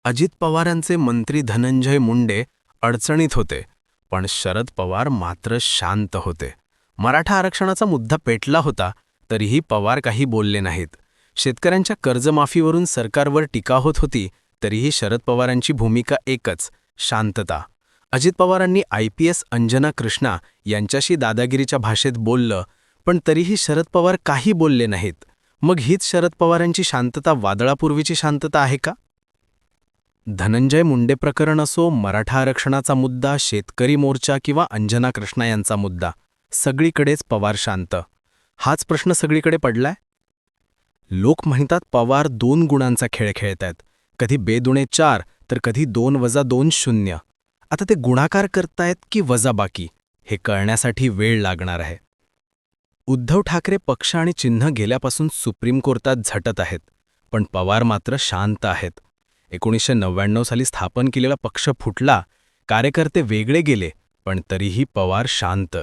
अजित पवारांचे मंत्री धनंजय मुंडे अडचणीत होते, पण शरद पवार मात्र शांत होते. मराठा आरक्षणाचा मुद्दा पेटला होता, तरीही पवार काही बोलले नाहीत. शेतकऱ्यांच्या कर्जमाफीवरून सरकारवर टीका होत होती, तरीही शरद पवारांची भूमिका एकच, शांतता. अजित पवारांनी IPS अंजना कृष्णा यांच्याशी दादागिरीच्या भाषेत बोललं, पण तरीही शरद पवार काही बोलले नाहीत. मग हीच शरद पवारांची शांतता वादळापूर्वीची शांतता आहे का? धनंजय मुंडे प्रकरण असो, मराठा आरक्षणाचा मुद्दा, शेतकरी मोर्चा किंवा अंजना कृष्णा यांचा मुद्दा, सगळीकडेच पवार शांत. हाच प्रश्न सगळीकडे पडलाय. लोक म्हणतात पवार 2 गुणांचा खेळ खेळतायत, कधी बेदुणे 4 तर कधी 2+2 0. आता ते गुणाकार करतायत की वजाबाकी, हे कळण्यासाठी वेळ लागणार आहे. उद्धव ठाकरे पक्ष आणि चिन्ह गेल्यापासून सुप्रीम कोर्टात झटत आहेत, पण पवार मात्र शांत आहेत. 1999 साली स्थापन केलेला पक्ष फुटला, कार्यकर्ते वेगळे गेले, पण तरीही पवार शांत.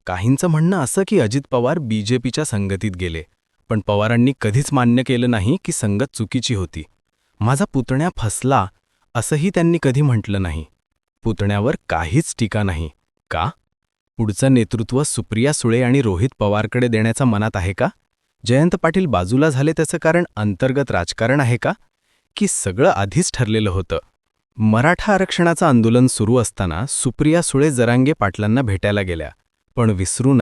काहींचं म्हणणं असं की अजित पवार BJPच्या संगतीत गेले, पण पवारांनी कधीच मान्य केलं नाही की संगत चुकीची होती. माझा पुतण्या फसला असंही त्यांनी कधी म्हटलं नाही. पुतण्यावर काहीच टीका नाही. का? पुढचं नेतृत्व सुप्रिया सुळे आणि रोहित पवारकडे देण्याचा मनात आहे का? जयंत पाटील बाजूला झाले त्याचं कारण अंतर्गत राजकारण आहे का? की सगळं आधीच ठरलेलं होतं? मराठा आरक्षणाचं आंदोलन सुरू असताना सुप्रिया सुळे जरांगे पाटलांना भेटायला गेल्या, पण विसरू